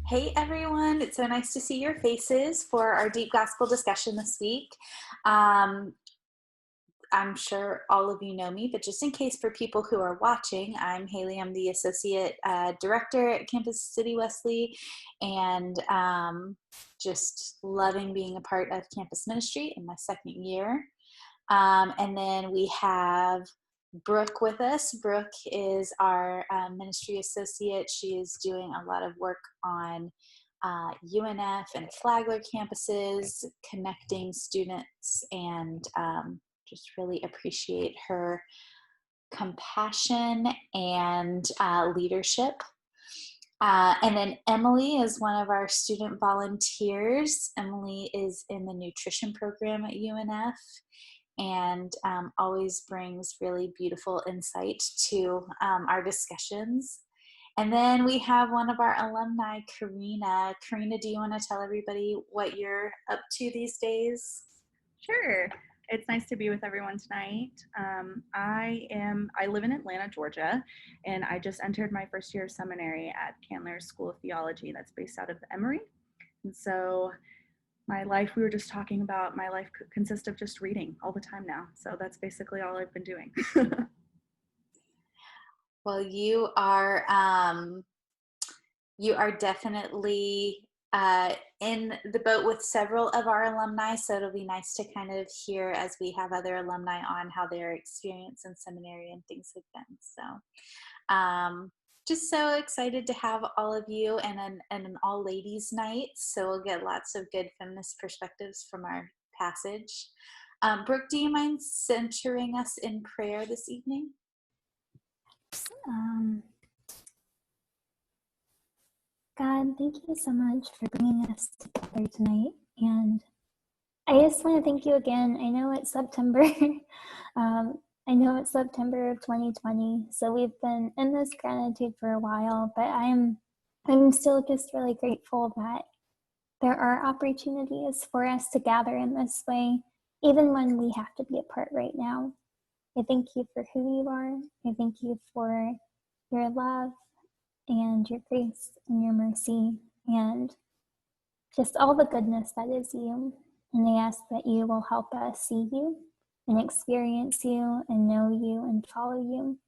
Hey everyone, it's so nice to see your faces for our deep gospel discussion this week. Um, I'm sure all of you know me, but just in case for people who are watching, I'm Haley. I'm the Associate Director at Campus City Wesley, and just loving being a part of campus ministry in my second year. And then we have Brooke with us. Brooke is our ministry associate. She is doing a lot of work on UNF and Flagler campuses, connecting students, and just really appreciate her compassion and leadership. And then Emily is one of our student volunteers. Emily is in the nutrition program at UNF and always brings really beautiful insight to our discussions. And then we have one of our alumni, Karina. Karina, do you want to tell everybody what you're up to these days? Sure. It's nice to be with everyone tonight. I live in Atlanta, Georgia, and I just entered my first year of seminary at Candler School of Theology that's based out of Emory. And so my life, we were just talking about, my life consists of just reading all the time now. So that's basically all I've been doing. Well, you are definitely in the boat with several of our alumni, so it'll be nice to kind of hear as we have other alumni on how their experience in seminary and things have been. So just so excited to have all of you and an all ladies night, so we'll get lots of good feminist perspectives from our passage. Brooke, do you mind centering us in prayer this evening? God, thank you so much for bringing us together tonight. And I just want to thank you again. I know it's September. I know it's September of 2020. So we've been in this gratitude for a while, but I'm still just really grateful that there are opportunities for us to gather in this way, even when we have to be apart right now. I thank you for who you are. I thank you for your love and your grace and your mercy and just all the goodness that is you. And I ask that you will help us see you and experience you and know you and follow you.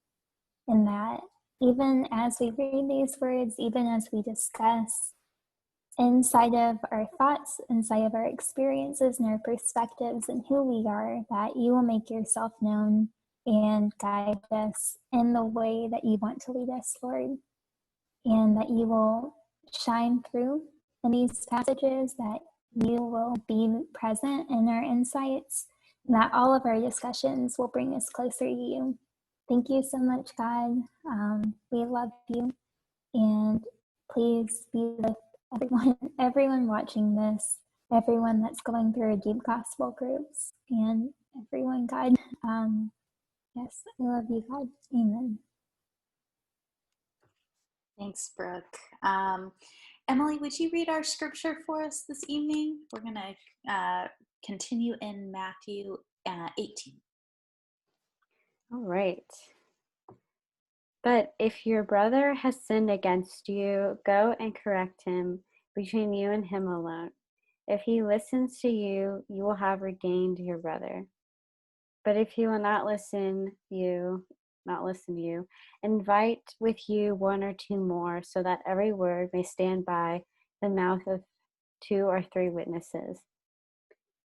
And that even as we read these words, even as we discuss inside of our thoughts, inside of our experiences and our perspectives and who we are, that you will make yourself known and guide us in the way that you want to lead us, Lord. And that you will shine through in these passages, that you will be present in our insights, and that all of our discussions will bring us closer to you. Thank you so much, God. We love you, and please be with everyone watching this, everyone that's going through deep gospel groups, and everyone, God. Yes, I love you, God. Amen. Thanks, Brooke. Emily, would you read our scripture for us this evening? We're going to continue in Matthew 18. All right. But if your brother has sinned against you, go and correct him between you and him alone. If he listens to you, you will have regained your brother. But if he will not listen to you, invite with you one or two more, so that every word may stand by the mouth of 2 or 3 witnesses.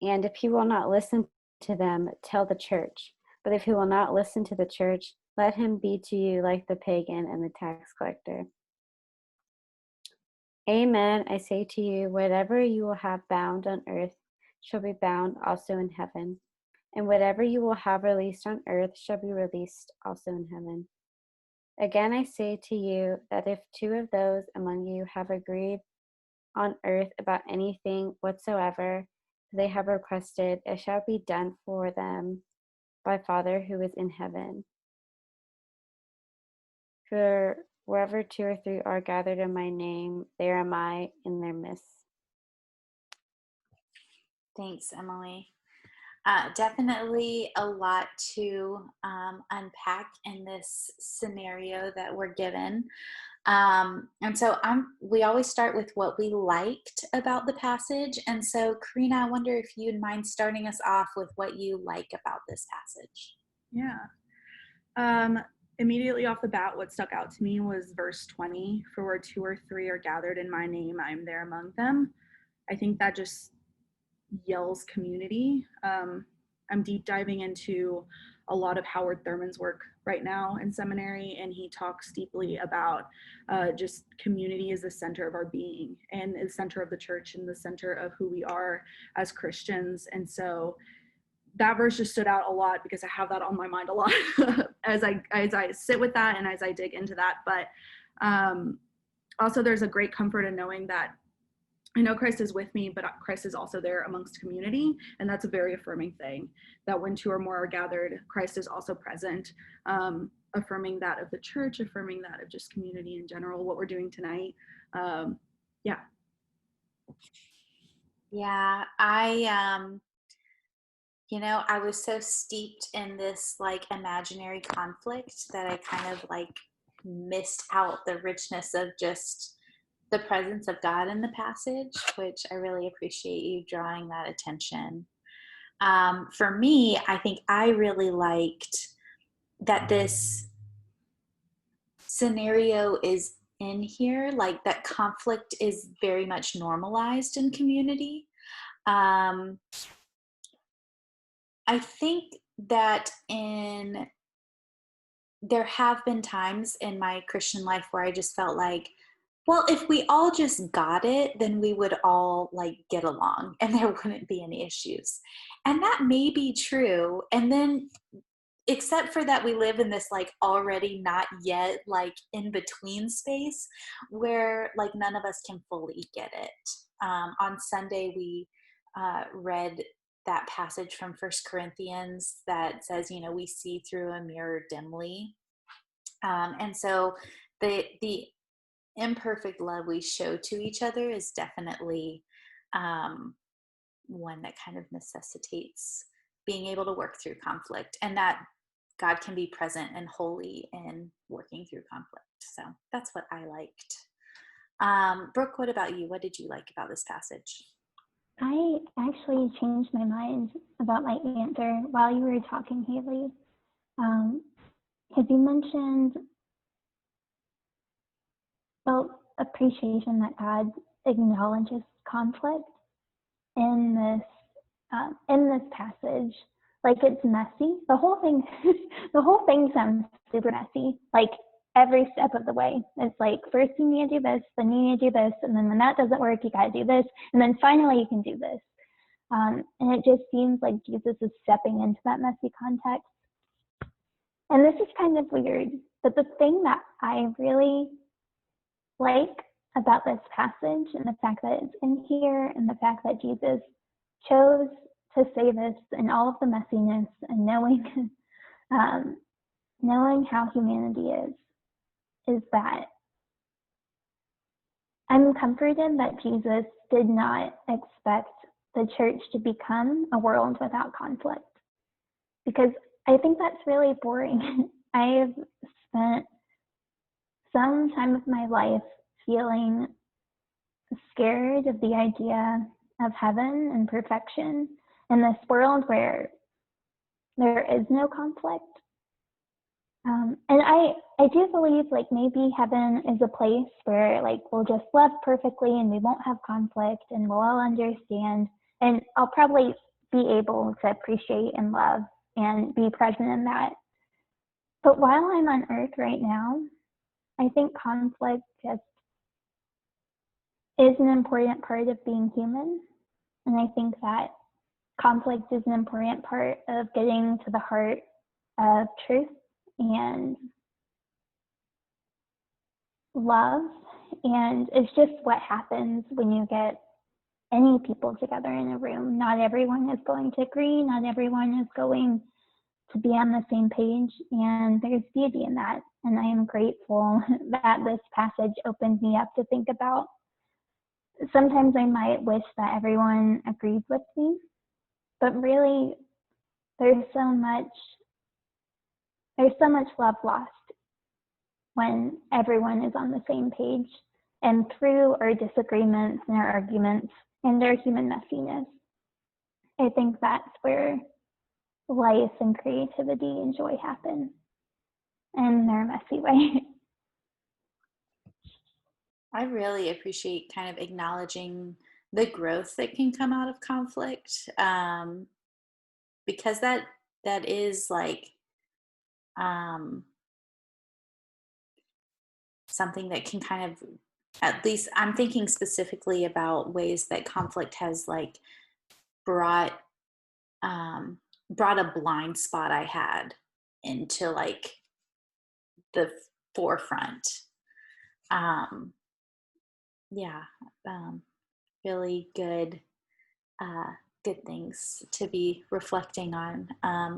And if he will not listen to them, tell the church. But if he will not listen to the church, let him be to you like the pagan and the tax collector. Amen, I say to you, whatever you will have bound on earth shall be bound also in heaven, and whatever you will have released on earth shall be released also in heaven. Again, I say to you that if 2 of those among you have agreed on earth about anything whatsoever they have requested, it shall be done for them by Father who is in heaven. For wherever 2 or 3 are gathered in my name, there am I in their midst. Thanks, Emily. Definitely a lot to unpack in this scenario that we're given. And so we always start with what we liked about the passage. And so, Karina, I wonder if you'd mind starting us off with what you like about this passage. Yeah. Immediately off the bat, what stuck out to me was verse 20, for where 2 or 3 are gathered in my name, I'm there among them. I think that just yells community. I'm deep diving into a lot of Howard Thurman's work right now in seminary, and he talks deeply about just community is the center of our being and the center of the church and the center of who we are as Christians. And so that verse just stood out a lot because I have that on my mind a lot as I sit with that and as I dig into that. But also there's a great comfort in knowing that I know Christ is with me, but Christ is also there amongst community. And that's a very affirming thing, that when 2 or more are gathered, Christ is also present, affirming that of the church, affirming that of just community in general, what we're doing tonight. Yeah. Yeah, I was so steeped in this like imaginary conflict that I kind of like missed out the richness of just the presence of God in the passage, which I really appreciate you drawing that attention. For me, I think I really liked that this scenario is in here, like that conflict is very much normalized in community. I think that there have been times in my Christian life where I just felt like, well, if we all just got it, then we would all like get along and there wouldn't be any issues. And that may be true. And then, except for that, we live in this like already not yet like in between space where like none of us can fully get it. On Sunday, we read that passage from First Corinthians that says, we see through a mirror dimly. And so the imperfect love we show to each other is definitely one that kind of necessitates being able to work through conflict, and that God can be present and holy in working through conflict. So that's what I liked. Brooke, what about you? What did you like about this passage? I actually changed my mind about my answer while you were talking, Haley. Because you mentioned, appreciation that God acknowledges conflict in this passage. Like, it's messy. The whole thing sounds super messy. Like, every step of the way. It's like, first you need to do this, then you need to do this, and then when that doesn't work, you got to do this, and then finally you can do this. And it just seems like Jesus is stepping into that messy context. And this is kind of weird, but the thing that I really like about this passage and the fact that it's in here and the fact that Jesus chose to say this in all of the messiness and knowing how humanity is that I'm comforted that Jesus did not expect the church to become a world without conflict, because I think that's really boring. I have spent some time of my life feeling scared of the idea of heaven and perfection in this world where there is no conflict. And I do believe like maybe heaven is a place where like we'll just love perfectly and we won't have conflict and we'll all understand, and I'll probably be able to appreciate and love and be present in that. But while I'm on earth right now, I think conflict just is an important part of being human. And I think that conflict is an important part of getting to the heart of truth and love. And it's just what happens when you get any people together in a room. Not everyone is going to agree. Not everyone is going to be on the same page. And there's beauty in that. And I am grateful that this passage opened me up to think about. Sometimes I might wish that everyone agreed with me, but really there's so much love lost when everyone is on the same page. And through our disagreements and our arguments and our human messiness, I think that's where life and creativity and joy happen in their messy way. I really appreciate kind of acknowledging the growth that can come out of conflict, because that is like um, something that can kind of, at least I'm thinking specifically about ways that conflict has like brought brought a blind spot I had into like the forefront. Um, yeah, really good good things to be reflecting on.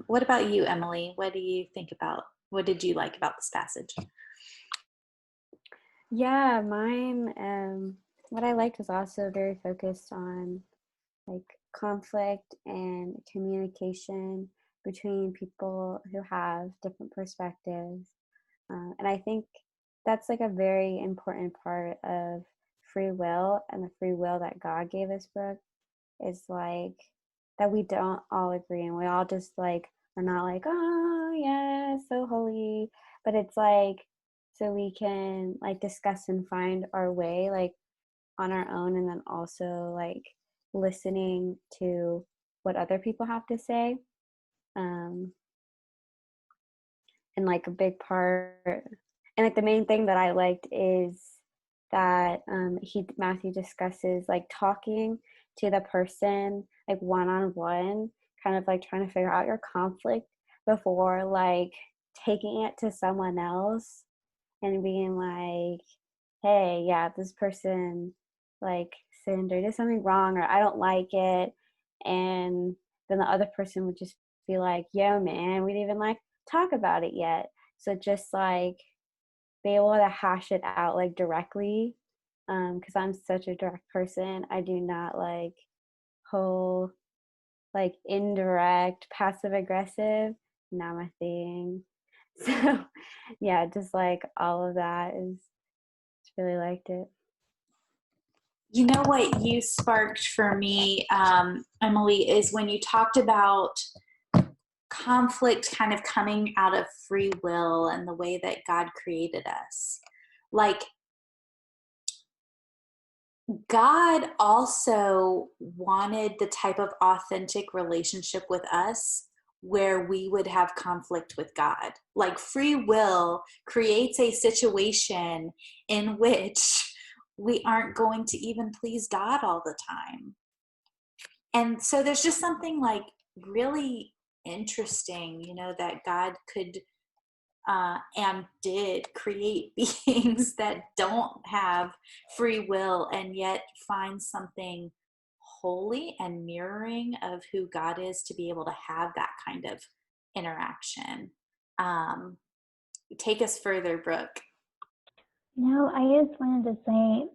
What about you, Emily? What do you think about, what did you like about this passage? Yeah, mine, what I liked was also very focused on like conflict and communication between people who have different perspectives. And I think that's like a very important part of free will, and the free will that God gave us, Brooke, is like that we don't all agree, and we all just like are not like, oh yeah, so holy, but it's like so we can like discuss and find our way like on our own, and then also like listening to what other people have to say. And like a big part, and like the main thing that I liked is that Matthew discusses like talking to the person like one-on-one, kind of like trying to figure out your conflict before like taking it to someone else and being like, hey, yeah, this person like sinned or did something wrong, or I don't like it. And then the other person would just be like, yo, man, we didn't even like talk about it yet. So just like be able to hash it out like directly, because I'm such a direct person. I do not like whole like indirect passive aggressive, not my thing. So yeah, just like all of that is, really liked it. You know what you sparked for me, Emily, is when you talked about conflict kind of coming out of free will and the way that God created us. Like, God also wanted the type of authentic relationship with us where we would have conflict with God. Like, free will creates a situation in which we aren't going to even please God all the time. And so there's just something like really interesting, you know, that God could and did create beings that don't have free will and yet find something holy and mirroring of who God is to be able to have that kind of interaction. Take us further, Brooke. No, I just wanted to say,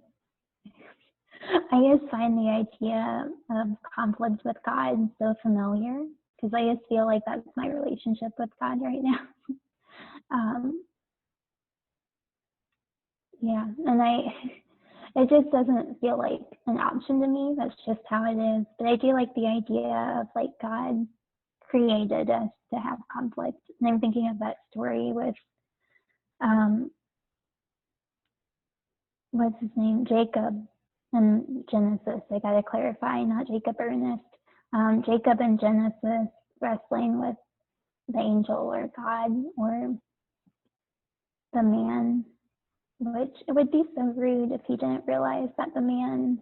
I just find the idea of conflict with God so familiar, because I just feel like that's my relationship with God right now. Yeah, and it just doesn't feel like an option to me. That's just how it is. But I do like the idea of like God created us to have conflict. And I'm thinking of that story with, what's his name? Jacob in Genesis. I got to clarify, not Jacob Ernest. Jacob in Genesis wrestling with the angel or God or the man, which it would be so rude if he didn't realize that the man,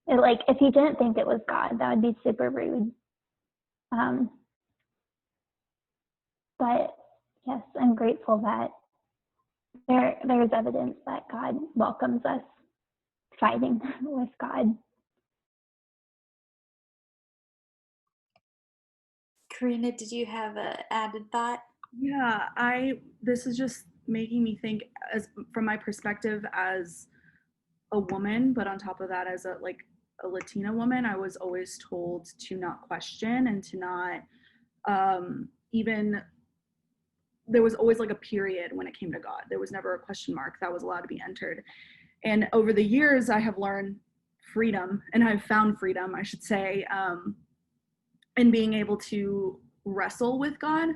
like if he didn't think it was God, that would be super rude. But yes, I'm grateful that there's evidence that God welcomes us fighting with God. Karina, did you have an added thought? Yeah, this is just making me think, as from my perspective as a woman, but on top of that as a Latina woman, I was always told to not question and to not Even there was always like a period when it came to God. There was never a question mark that was allowed to be entered. And over the years, I have learned freedom, and I've found freedom, I should say, in being able to wrestle with God.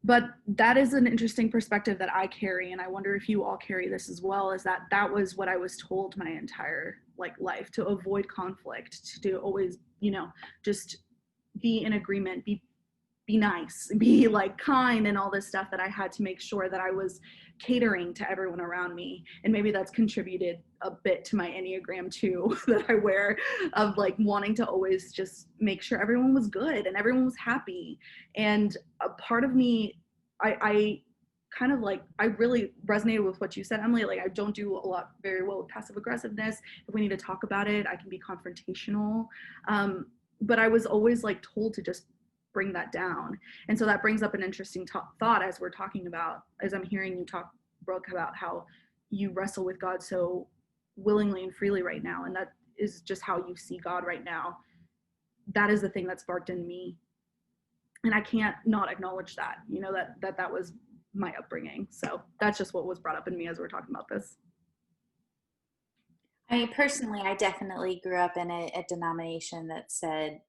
But that is an interesting perspective that I carry, and I wonder if you all carry this as well, is that that was what I was told my entire life, to avoid conflict, to always, just be in agreement, be nice, be like kind, and all this stuff, that I had to make sure that I was catering to everyone around me. And maybe that's contributed a bit to my Enneagram too, that I wear, of like wanting to always just make sure everyone was good and everyone was happy. And a part of me, I kind of I really resonated with what you said, Emily. Like, I don't do a lot very well with passive aggressiveness. If we need to talk about it, I can be confrontational. But I was always told to just bring that down. And so that brings up an interesting thought as we're talking about, as I'm hearing you talk, Brooke, about how you wrestle with God so willingly and freely right now. And that is just how you see God right now. That is the thing that sparked in me. And I can't not acknowledge that, that was my upbringing. So that's just what was brought up in me as we're talking about this. I mean, personally, I definitely grew up in a denomination that said,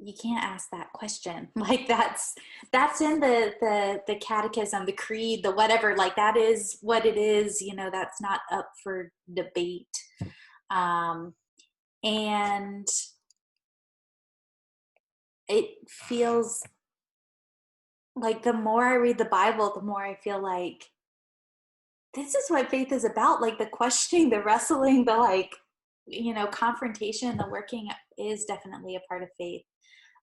you can't ask that question. That's in the catechism, the creed, the whatever, that is what it is, that's not up for debate. And it feels like the more I read the Bible, the more I feel like this is what faith is about. The questioning, the wrestling, the confrontation, the working is definitely a part of faith.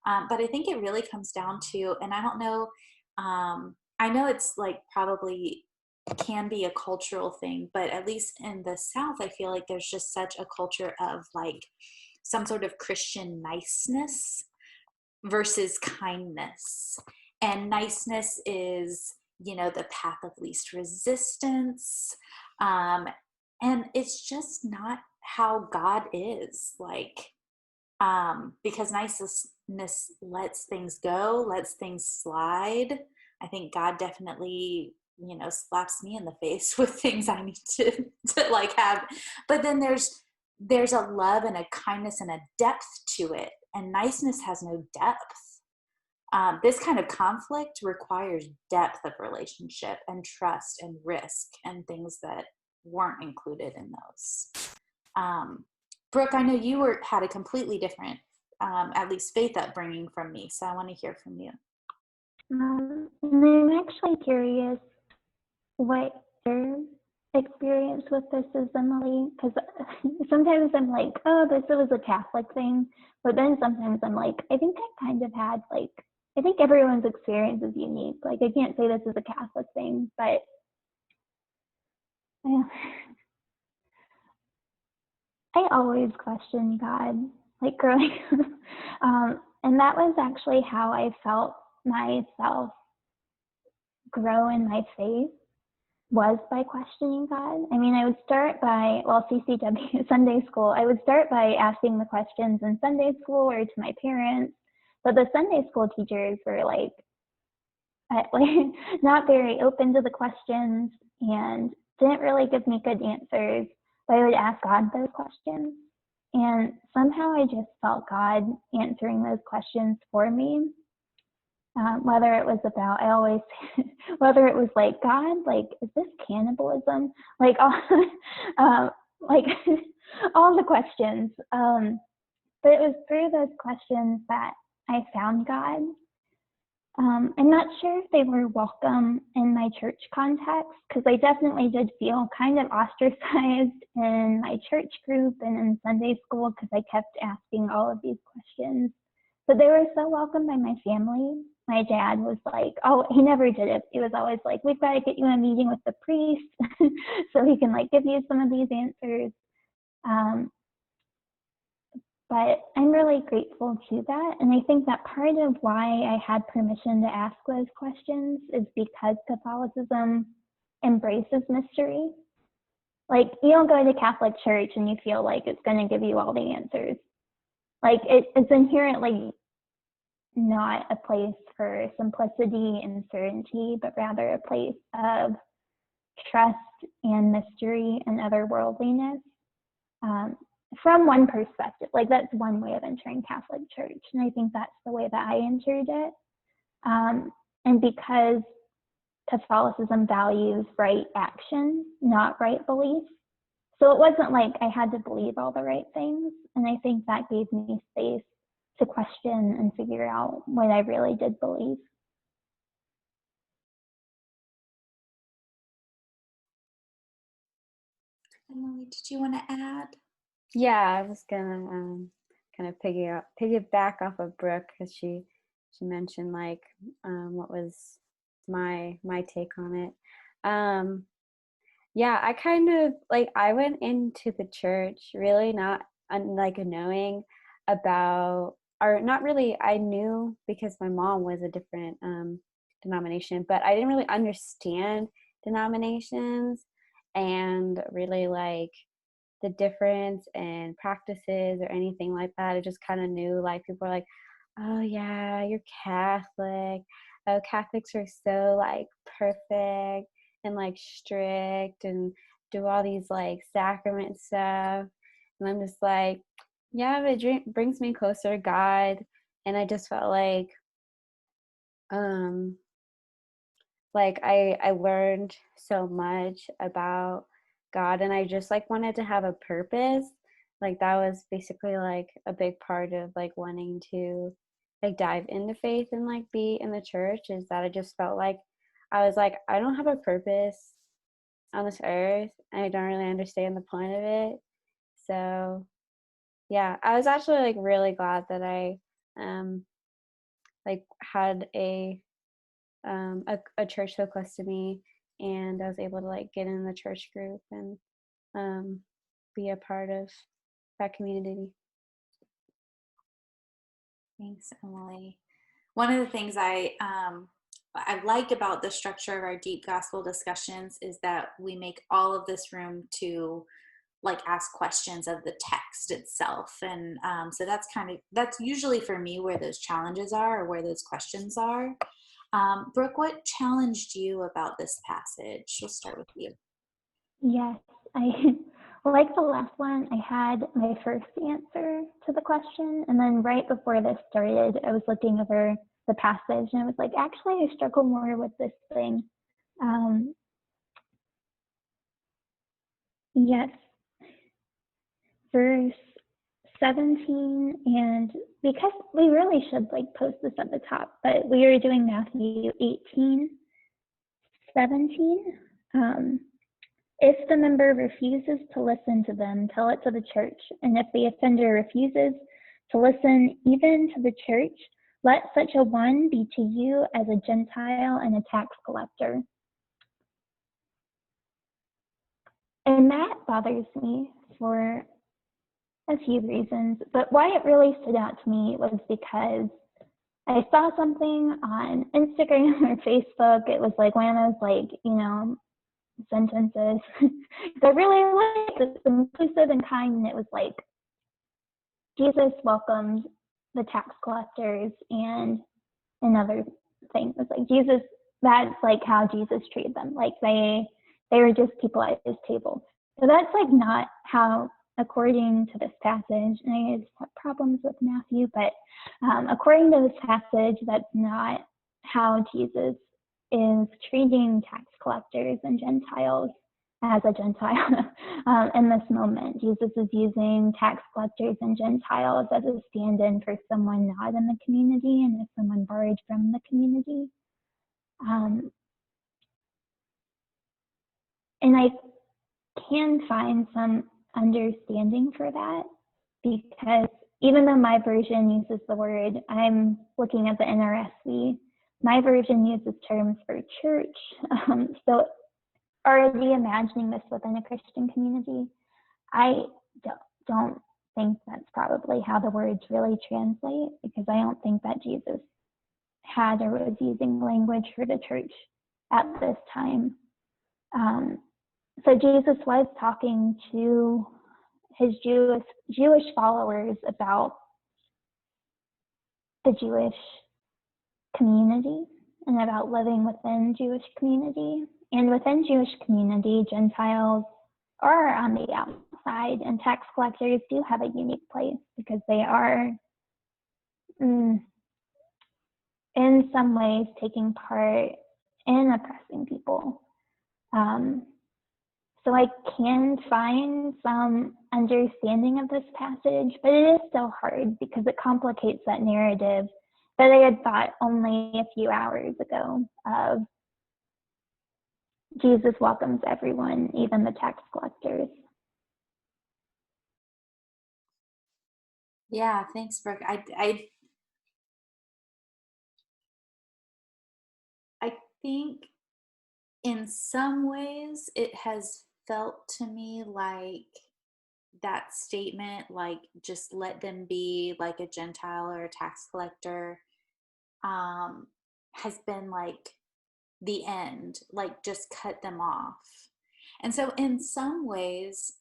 But I think it really comes down to, and I don't know, I know it's probably can be a cultural thing, but at least in the South, I feel like there's just such a culture of some sort of Christian niceness versus kindness. And niceness is, the path of least resistance. And it's just not how God is, because niceness lets things go, lets things slide. I think God definitely, slaps me in the face with things I need to have. But then there's a love and a kindness and a depth to it. And niceness has no depth. This kind of conflict requires depth of relationship and trust and risk and things that weren't included in those. Brooke, I know you had a completely different, at least faith upbringing from me, so I want to hear from you. And I'm actually curious what your experience with this is, Emily, because sometimes I'm like, oh, this was a Catholic thing, but then sometimes I'm like, I think I kind of had I think everyone's experience is unique. I can't say this is a Catholic thing, but yeah. I always questioned God, growing up. And that was actually how I felt myself grow in my faith, was by questioning God. I mean, I would start by, CCW, Sunday school, I would start by asking the questions in Sunday school or to my parents, but the Sunday school teachers were not very open to the questions and didn't really give me good answers. But I would ask God those questions. And somehow I just felt God answering those questions for me. Whether it was about, whether it was God, is this cannibalism? All the questions. But it was through those questions that I found God. I'm not sure if they were welcome in my church context, because I definitely did feel kind of ostracized in my church group and in Sunday school because I kept asking all of these questions. But they were so welcomed by my family. My dad was he never did it. He was always we've got to get you in a meeting with the priest so he can give you some of these answers. But I'm really grateful to that. And I think that part of why I had permission to ask those questions is because Catholicism embraces mystery. You don't go to Catholic church and you feel like it's going to give you all the answers. like it's inherently not a place for simplicity and certainty, but rather a place of trust and mystery and otherworldliness. From one perspective, like that's one way of entering Catholic Church, and I think that's the way that I entered it. And because Catholicism values right action, not right belief, so it wasn't like I had to believe all the right things, and I think that gave me space to question and figure out what I really did believe. Emily, did you want to add? Yeah, I was gonna kind of piggyback off of Brooke, because she mentioned like what was my take on it. Yeah, I kind of like, I went into the church really not like knowing about, or not really, I knew because my mom was a different denomination, but I didn't really understand denominations and really like the difference in practices or anything like that. I just kind of knew like people are like, oh yeah, you're Catholic. Oh, Catholics are so like perfect and like strict and do all these like sacrament stuff. And I'm just like, yeah, but it brings me closer to God. And I just felt um like I learned so much about God, and I just like wanted to have a purpose. Like that was basically like a big part of like wanting to like dive into faith and like be in the church, is that I just felt like I was like, I don't have a purpose on this earth and I don't really understand the point of it. So yeah, I was actually like really glad that I like had a church so close to me, and I was able to like get in the church group and be a part of that community. Thanks, Emily. One of the things I like about the structure of our deep gospel discussions is that we make all of this room to like ask questions of the text itself, and so that's usually for me where those challenges are, or where those questions are. Brooke, what challenged you about this passage? We'll start with you. Yes, I like the last one. I had my first answer to the question, and then right before this started, I was looking over the passage, and I was like, actually, I struggle more with this thing. Yes, verse 17, and because we really should like post this at the top, but we are doing Matthew 18:17. If the member refuses to listen to them, tell it to the church. And if the offender refuses to listen even to the church, let such a one be to you as a Gentile and a tax collector. And that bothers me for a few reasons. But why it really stood out to me was because I saw something on Instagram or Facebook. It was like one of those, like, sentences. I really liked it. It was inclusive and kind, and it was like, Jesus welcomed the tax collectors, and another thing was like, Jesus, that's like how Jesus treated them. Like they were just people at his table. So that's like not how, according to this passage, and I just have problems with Matthew, but according to this passage, that's not how Jesus is treating tax collectors and Gentiles as a Gentile in this moment. Jesus is using tax collectors and Gentiles as a stand-in for someone not in the community and as someone borrowed from the community. And I can find some understanding for that, because even though my version uses the word, I'm looking at the NRSV, my version uses terms for church. So already imagining this within a Christian community, I don't think that's probably how the words really translate, because I don't think that Jesus had or was using language for the church at this time. So Jesus was talking to his Jewish followers about the Jewish community and about living within Jewish community. And within Jewish community, Gentiles are on the outside, and tax collectors do have a unique place because they are, in some ways, taking part in oppressing people. So I can find some understanding of this passage, but it is so hard because it complicates that narrative that I had thought only a few hours ago of Jesus welcomes everyone, even the tax collectors. Yeah, thanks, Brooke. I think in some ways it has felt to me like that statement, like just let them be like a Gentile or a tax collector, has been like the end, like just cut them off. And so in some ways,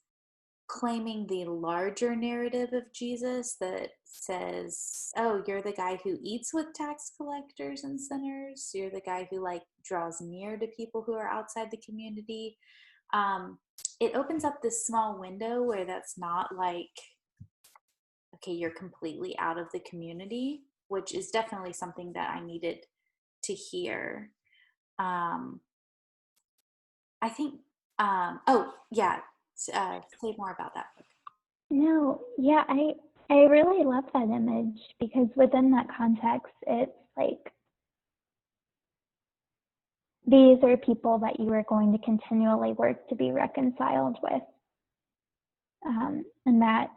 claiming the larger narrative of Jesus that says, oh, you're the guy who eats with tax collectors and sinners, you're the guy who like draws near to people who are outside the community. It opens up this small window where that's not like, okay, you're completely out of the community, which is definitely something that I needed to hear. I think, oh yeah, say more about that book. No, yeah, I really love that image because within that context, it's like these are people that you are going to continually work to be reconciled with. And that,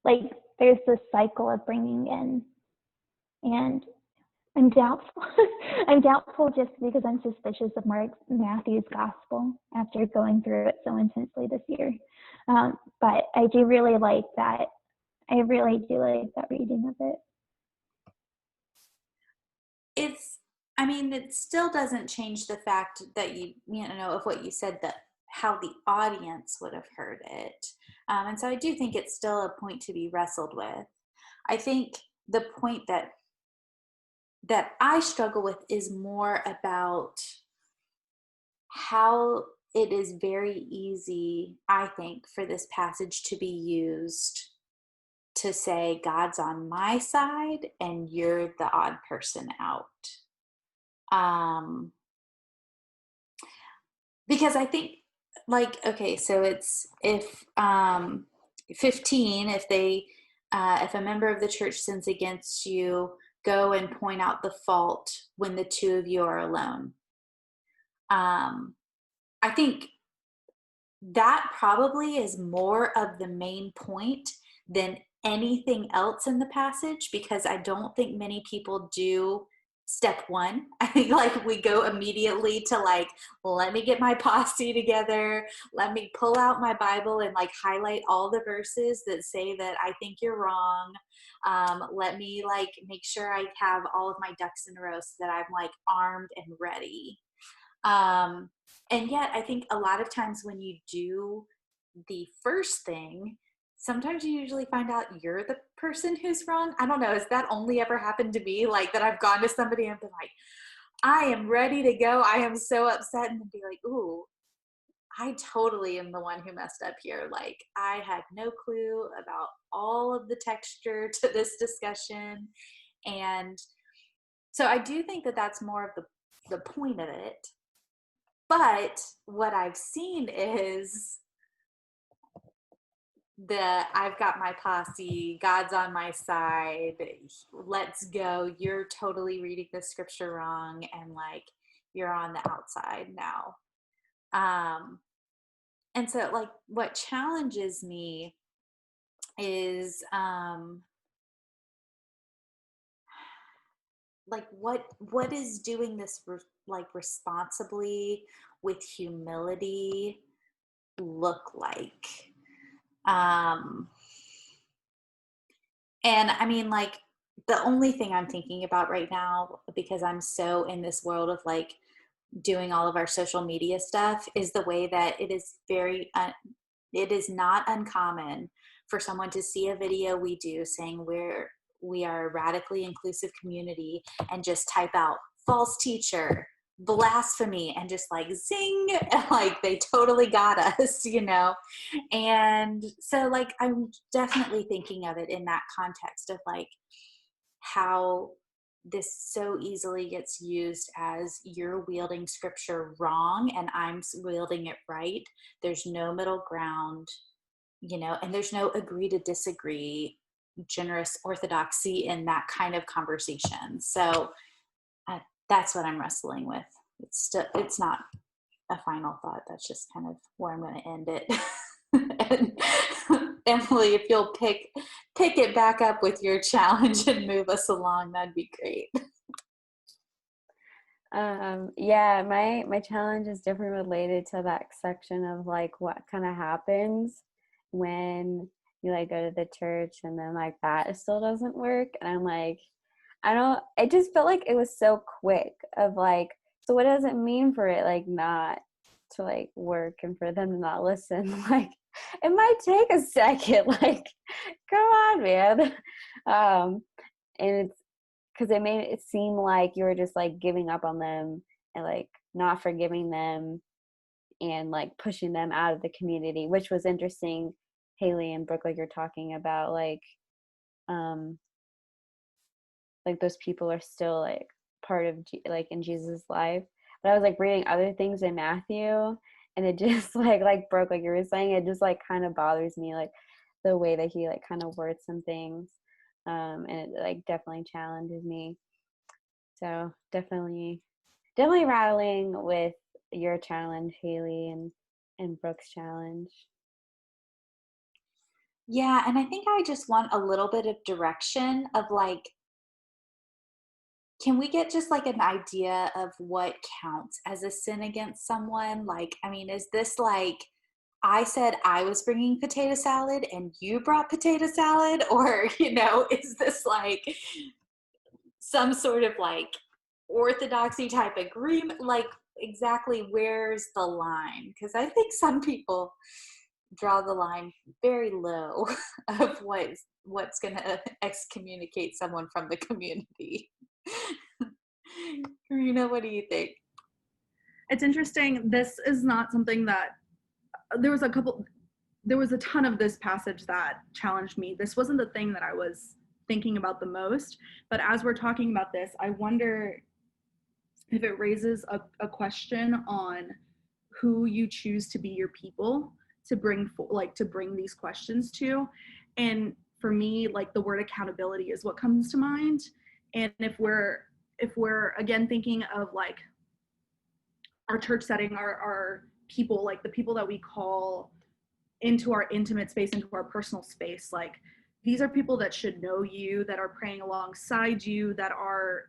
like, there's this cycle of bringing in. And I'm doubtful. I'm doubtful just because I'm suspicious of Matthew's gospel after going through it so intensely this year. But I do really like that. I really do like that reading of it. It still doesn't change the fact that you know, of what you said, that how the audience would have heard it. And so I do think it's still a point to be wrestled with. I think the point that I struggle with is more about how it is very easy, I think, for this passage to be used to say God's on my side and you're the odd person out. Because I think, like, okay, so it's if 15, if a member of the church sins against you, go and point out the fault when the two of you are alone. I think that probably is more of the main point than anything else in the passage, because I don't think many people do step one. I think like we go immediately to like, let me get my posse together, let me pull out my Bible and like highlight all the verses that say that I think you're wrong. Let me like make sure I have all of my ducks in a row so that I'm like armed and ready. And yet I think a lot of times when you do the first thing, sometimes you usually find out you're the person who's wrong. I don't know. Has that only ever happened to me? Like that I've gone to somebody and been like, I am ready to go. I am so upset. And then be like, ooh, I totally am the one who messed up here. Like I had no clue about all of the texture to this discussion. And so I do think that that's more of the point of it. But what I've seen is I've got my posse, God's on my side, let's go, you're totally reading the scripture wrong, and like you're on the outside now. And so like what challenges me is like what is doing this like responsibly with humility look like? And I mean, like, the only thing I'm thinking about right now, because I'm so in this world of like doing all of our social media stuff, is the way that it is it is not uncommon for someone to see a video we do saying we are a radically inclusive community and just type out false teacher, blasphemy, and just like zing, like they totally got us, you know? And so like, I'm definitely thinking of it in that context of like how this so easily gets used as you're wielding scripture wrong and I'm wielding it right. There's no middle ground, you know, and there's no agree to disagree, generous orthodoxy in that kind of conversation. So that's what I'm wrestling with. It's not a final thought. That's just kind of where I'm going to end it. And Emily, if you'll pick it back up with your challenge and move us along, that'd be great. Yeah, my challenge is different related to that section of like what kind of happens when you like go to the church and then like that it still doesn't work. And I'm like, I just felt like it was so quick of like, so what does it mean for it like not to like work and for them to not listen? Like it might take a second, like come on, man. And it's because it made it seem like you were just like giving up on them and like not forgiving them and like pushing them out of the community, which was interesting. Haley and Brooke, like you're talking about like those people are still like part of like in Jesus' life. But I was like reading other things in Matthew, and it just like Brooke, like you were saying, it just like kind of bothers me, like the way that he like kind of words some things, and it like definitely challenges me. So definitely rattling with your challenge, Haley, and Brooke's challenge. Yeah, and I think I just want a little bit of direction of like, can we get just like an idea of what counts as a sin against someone? Like, I mean, is this like I said I was bringing potato salad and you brought potato salad? Or, you know, is this like some sort of like orthodoxy type agreement? Like, exactly where's the line? Because I think some people draw the line very low of what's going to excommunicate someone from the community. Karina, what do you think? It's interesting. This is not something that there was a ton of this passage that challenged me. This wasn't the thing that I was thinking about the most, but as we're talking about this, I wonder if it raises a question on who you choose to be your people to bring these questions to. And for me, like the word accountability is what comes to mind. And if we're again thinking of like our church setting, our people, like the people that we call into our intimate space, into our personal space, like these are people that should know you, that are praying alongside you, that are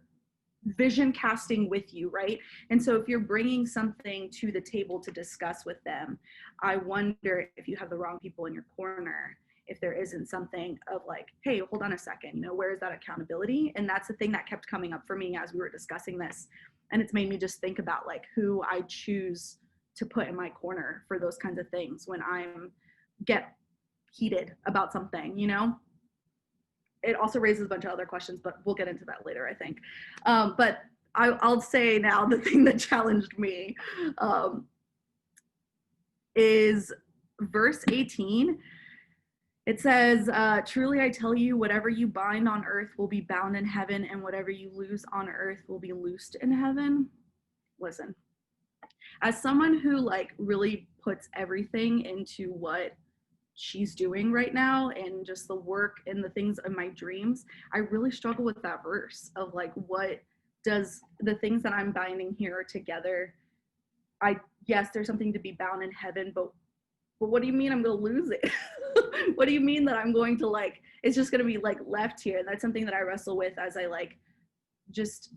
vision casting with you, right? And so if you're bringing something to the table to discuss with them, I wonder if you have the wrong people in your corner, if there isn't something of like, hey, hold on a second, you know, where is that accountability? And that's the thing that kept coming up for me as we were discussing this. And it's made me just think about like who I choose to put in my corner for those kinds of things when I'm get heated about something, you know? It also raises a bunch of other questions, but we'll get into that later, I think. But I'll say now the thing that challenged me is verse 18. It says, truly I tell you, whatever you bind on earth will be bound in heaven, and whatever you loose on earth will be loosed in heaven. Listen, as someone who like really puts everything into what she's doing right now and just the work and the things in my dreams, I really struggle with that verse of like, what does the things that I'm binding here together? Yes, there's something to be bound in heaven, but what do you mean I'm going to lose it? What do you mean that I'm going to like, it's just going to be like left here? And that's something that I wrestle with as I like, just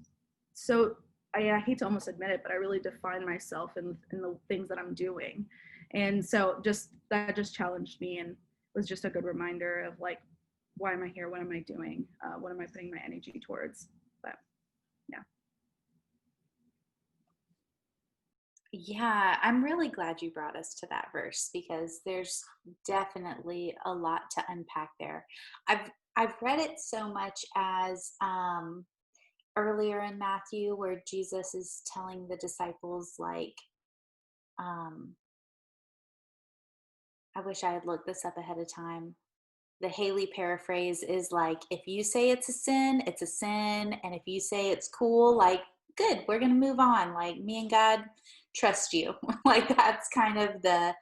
so I hate to almost admit it, but I really define myself in the things that I'm doing. And so that just challenged me and was just a good reminder of like, why am I here? What am I doing? What am I putting my energy towards? But yeah. Yeah, I'm really glad you brought us to that verse because there's definitely a lot to unpack there. I've read it so much as earlier in Matthew where Jesus is telling the disciples, like, um, I wish I had looked this up ahead of time. The Haley paraphrase is like, if you say it's a sin, it's a sin. And if you say it's cool, like, good, we're going to move on. Like, me and God trust you. Like, that's kind of the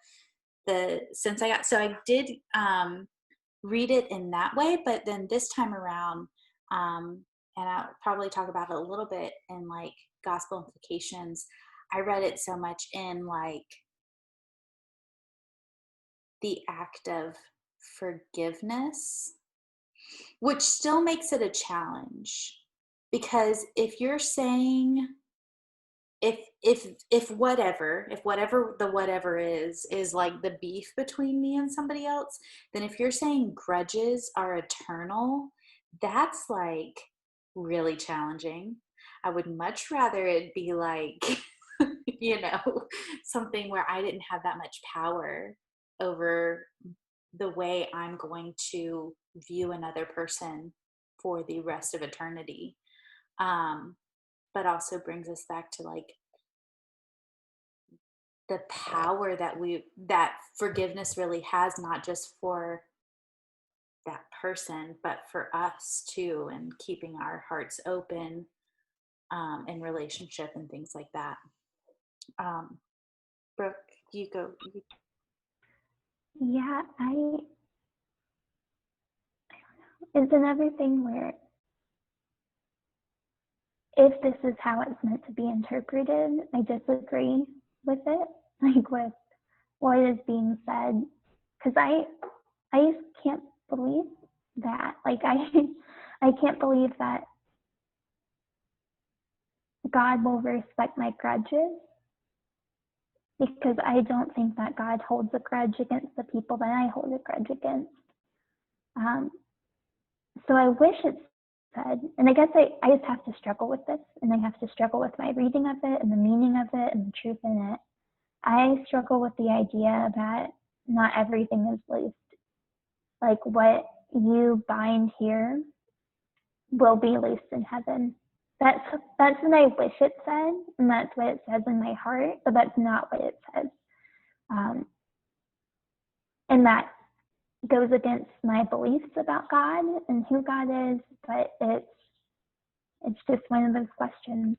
sense I got. So I did read it in that way, but then this time around, and I'll probably talk about it a little bit in like gospel implications. I read it so much in like the act of forgiveness, which still makes it a challenge. Because if you're saying, if whatever the whatever is like the beef between me and somebody else, then if you're saying grudges are eternal, that's like really challenging. I would much rather it be like you know, something where I didn't have that much power over the way I'm going to view another person for the rest of eternity. Um, but also brings us back to like the power that forgiveness really has, not just for that person, but for us too, and keeping our hearts open in relationship and things like that. Um, Brooke, you go. Yeah, it's another thing where if this is how it's meant to be interpreted, I disagree with it, like with what is being said, because I just can't believe that. Like I can't believe that God will respect my grudges, because I don't think that God holds a grudge against the people that I hold a grudge against. So I wish it said, and I guess I just have to struggle with this, and I have to struggle with my reading of it and the meaning of it and the truth in it. I struggle with the idea that not everything is loosed. Like what you bind here will be loosed in heaven. That's what I wish it said, and that's what it says in my heart, but that's not what it says. And that goes against my beliefs about God and who God is, but it's just one of those questions.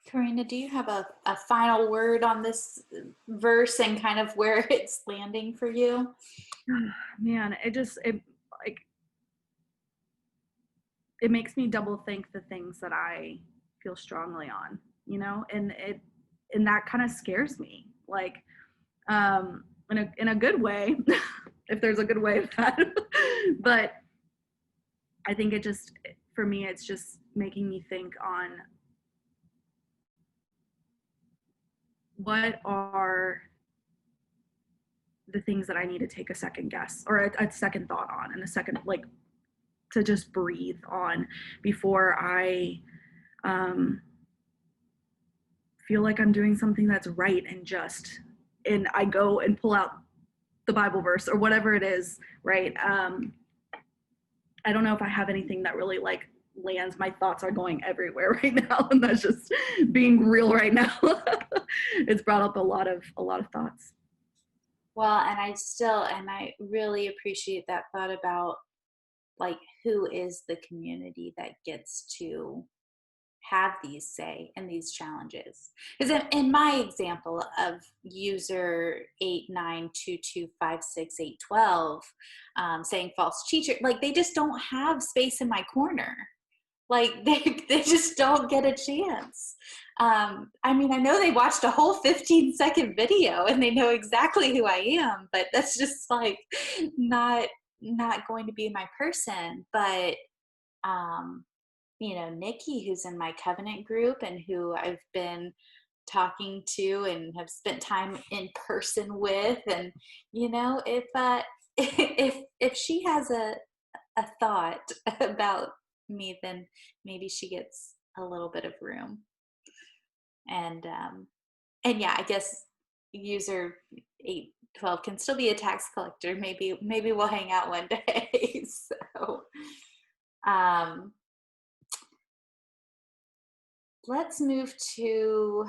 Karina, do you have a final word on this verse and kind of where it's landing for you? Man, it makes me double think the things that I feel strongly on, and that kind of scares me, like in a good way, if there's a good way of that. But I think for me, it's just making me think on what are the things that I need to take a second guess or a second thought on, and a second, like, to just breathe on before I feel like I'm doing something that's right and just, and I go and pull out the Bible verse or whatever it is, right? I don't know if I have anything that really like lands. My thoughts are going everywhere right now, and that's just being real right now. It's brought up a lot of thoughts. Well, and I really appreciate that thought about like who is the community that gets to have these say and these challenges. Because in my example of user 8922568812 saying false teacher, like they just don't have space in my corner. Like they just don't get a chance. I mean, I know they watched a whole 15-second video and they know exactly who I am, but that's just like not going to be my person. But Nikki, who's in my covenant group and who I've been talking to and have spent time in person with, and if she has a thought about me, then maybe she gets a little bit of room. And yeah, I guess user 812 can still be a tax collector. Maybe we'll hang out one day. So let's move to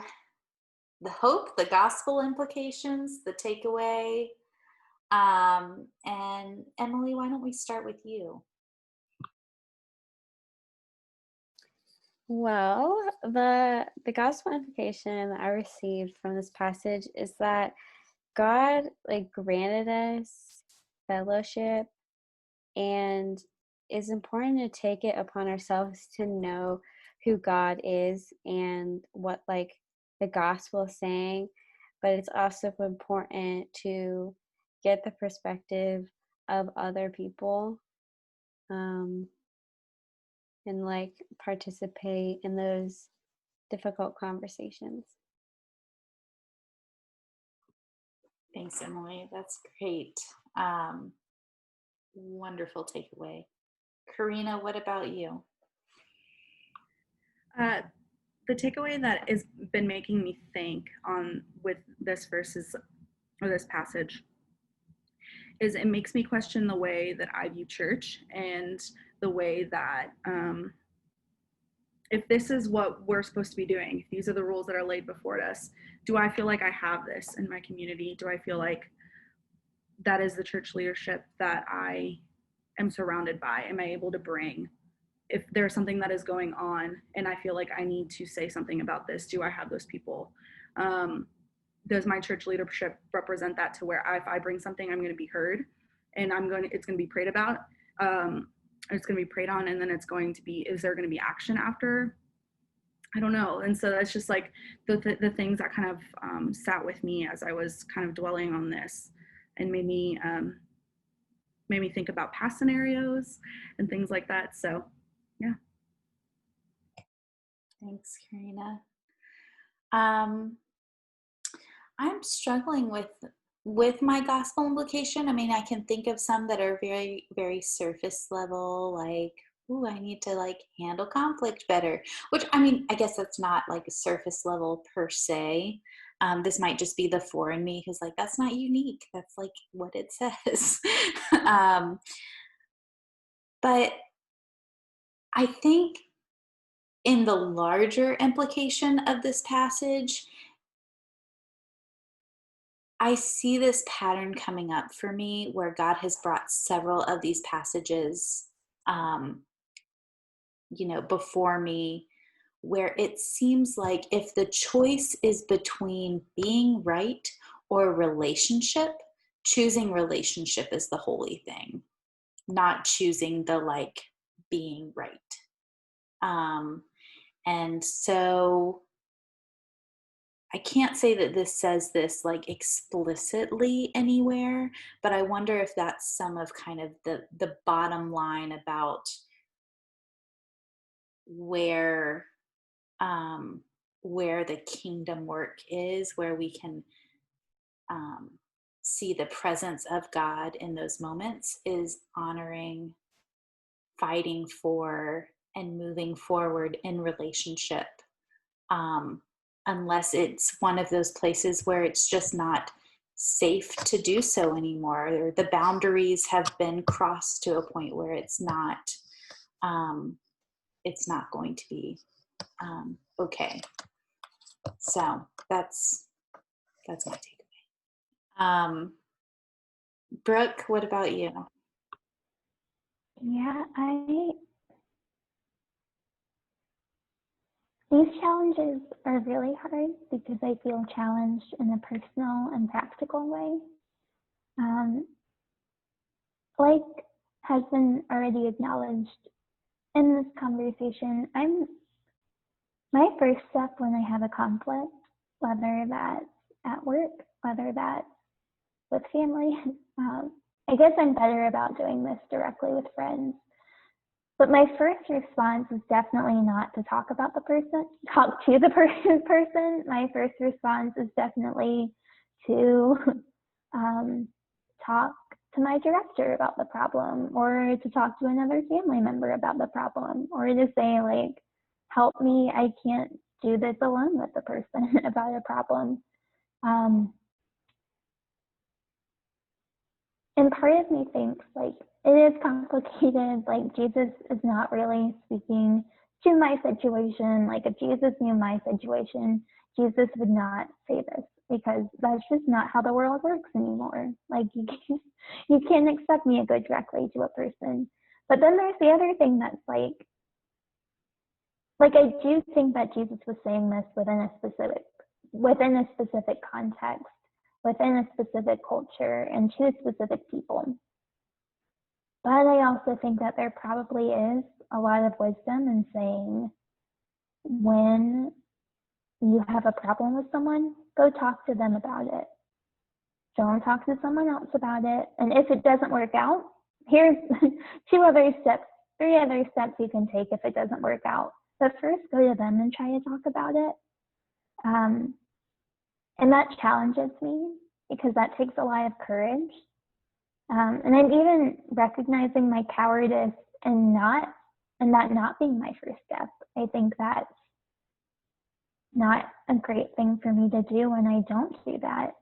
the hope, the gospel implications, the takeaway. And Emily, why don't we start with you? Well, the gospel implication that I received from this passage is that God granted us fellowship, and it's important to take it upon ourselves to know who God is and what the gospel is saying, but it's also important to get the perspective of other people, and participate in those difficult conversations. Thanks, Emily. That's great. Wonderful takeaway. Karina, what about you? The takeaway that has been making me think on with this verses or this passage is it makes me question the way that I view church and the way that if this is what we're supposed to be doing, if these are the rules that are laid before us, do I feel like I have this in my community? Do I feel like that is the church leadership that I am surrounded by? Am I able to bring, if there's something that is going on and I feel like I need to say something about this, do I have those people? Does my church leadership represent that to where if I bring something, I'm going to be heard and it's going to be prayed about? It's going to be prayed on, and then is there going to be action after? I don't know. And so that's just the things that kind of sat with me as I was kind of dwelling on this, and made me think about past scenarios and things like that. So, yeah. Thanks, Karina. I'm struggling with my gospel implication. I mean, I can think of some that are very, very surface level, like, ooh, I need to handle conflict better, which, I mean, I guess that's not a surface level per se. This might just be the four in me who's that's not unique. That's what it says. But I think in the larger implication of this passage, I see this pattern coming up for me where God has brought several of these passages, before me, where it seems like if the choice is between being right or relationship, choosing relationship is the holy thing, not choosing the being right. And so I can't say that this says this explicitly anywhere, but I wonder if that's some of kind of the bottom line about where the kingdom work is, where we can see the presence of God in those moments, is honoring, fighting for, and moving forward in relationship. Unless it's one of those places where it's just not safe to do so anymore, or the boundaries have been crossed to a point where it's not going to be okay. So that's my takeaway. Brooke, what about you? Yeah, these challenges are really hard because I feel challenged in a personal and practical way. Like has been already acknowledged in this conversation, my first step when I have a conflict, whether that's at work, whether that's with family, I guess I'm better about doing this directly with friends. But my first response is definitely not to talk to the person. My first response is definitely to talk to my director about the problem, or to talk to another family member about the problem, or to say help me, I can't do this alone with the person about a problem. and part of me thinks like it is complicated. Like Jesus is not really speaking to my situation. Like if Jesus knew my situation, Jesus would not say this because that's just not how the world works anymore. Like you can't expect me to go directly to a person. But then there's the other thing that's like I do think that Jesus was saying this within a specific context, within a specific culture, and to specific people. But I also think that there probably is a lot of wisdom in saying when you have a problem with someone, go talk to them about it. Don't talk to someone else about it. And if it doesn't work out, here's 3 other steps you can take if it doesn't work out. But first, go to them and try to talk about it. And that challenges me because that takes a lot of courage. And I'm even recognizing my cowardice and that not being my first step. I think that's not a great thing for me to do when I don't do that.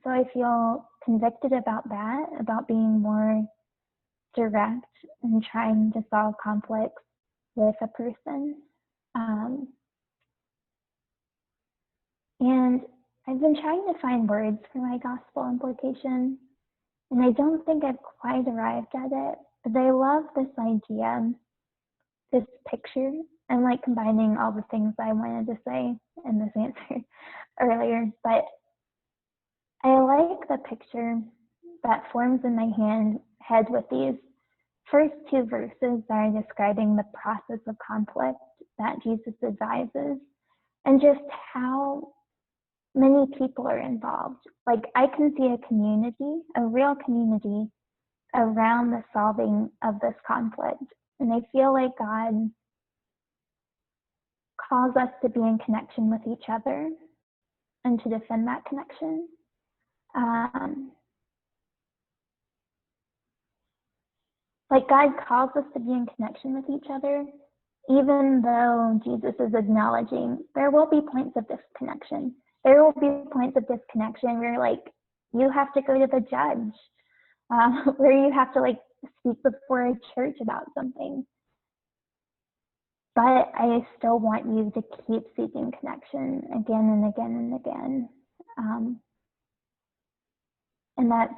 So I feel convicted about that, about being more direct and trying to solve conflicts with a person. And I've been trying to find words for my gospel implication, and I don't think I've quite arrived at it, but I love this idea, this picture. I'm like combining all the things I wanted to say in this answer earlier, but I like the picture that forms in my head with these first 2 verses that are describing the process of conflict that Jesus advises and just how many people are involved. Like I can see a community, a real community around the solving of this conflict. And I feel like God calls us to be in connection with each other and to defend that connection. Like God calls us to be in connection with each other, even though Jesus is acknowledging there will be points of disconnection. There will be points of disconnection where like you have to go to the judge, where you have to like speak before a church about something. But I still want you to keep seeking connection again and again and again. And that's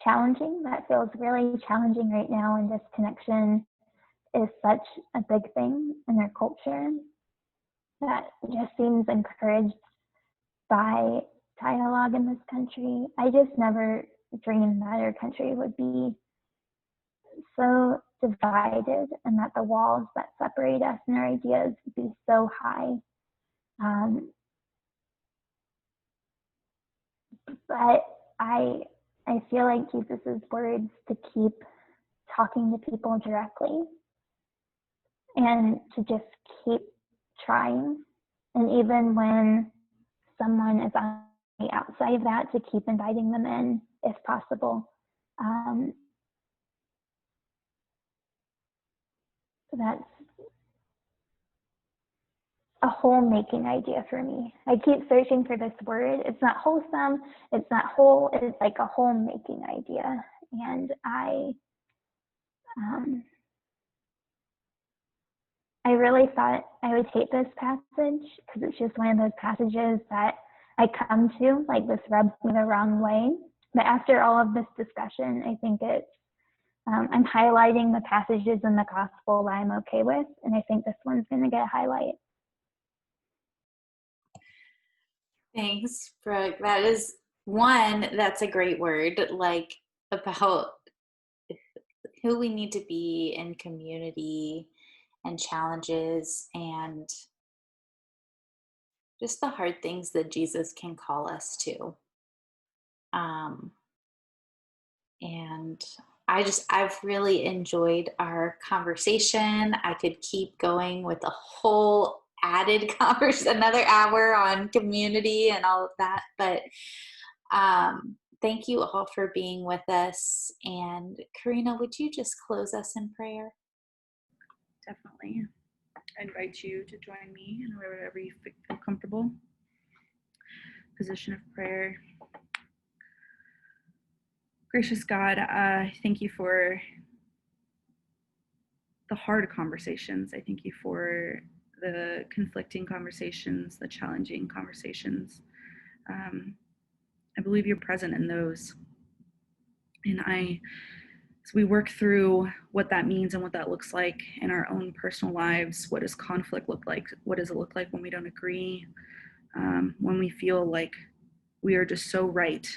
challenging. That feels really challenging right now. And disconnection is such a big thing in our culture that just seems encouraged by dialogue in this country. I just never dreamed that our country would be so divided and that the walls that separate us and our ideas would be so high. But I feel like Jesus's words to keep talking to people directly and to just keep trying. And even when someone is on the outside of that, to keep inviting them in if possible. That's a homemaking idea for me. I keep searching for this word. It's not wholesome. It's not whole. It's like a homemaking idea. And I really thought I would hate this passage because it's just one of those passages that I come to, like this rubs me the wrong way. But after all of this discussion, I think it's, I'm highlighting the passages in the gospel that I'm okay with. And I think this one's going to get a highlight. Thanks, Brooke. That's a great word, like about who we need to be in community and challenges and just the hard things that Jesus can call us to. And I've really enjoyed our conversation. I could keep going with a whole added conversation, another hour on community and all of that. But thank you all for being with us. And Karina, would you just close us in prayer? Definitely. I invite you to join me in wherever you feel comfortable. Position of prayer. Gracious God, I thank you for the hard conversations. I thank you for the conflicting conversations, the challenging conversations. I believe you're present in those. And as we work through what that means and what that looks like in our own personal lives, what does conflict look like? What does it look like when we don't agree? When we feel like we are just so right,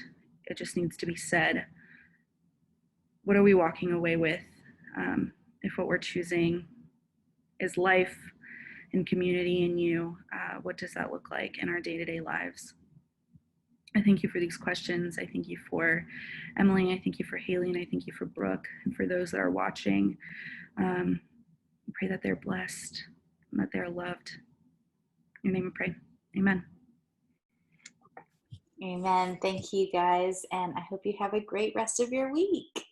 it just needs to be said. What are we walking away with? If what we're choosing is life and community in you, what does that look like in our day-to-day lives? I thank you for these questions. I thank you for Emily. I thank you for Haley, and I thank you for Brooke, and for those that are watching. I pray that they're blessed and that they're loved. In your name I pray. Amen. Amen. Thank you guys. And I hope you have a great rest of your week.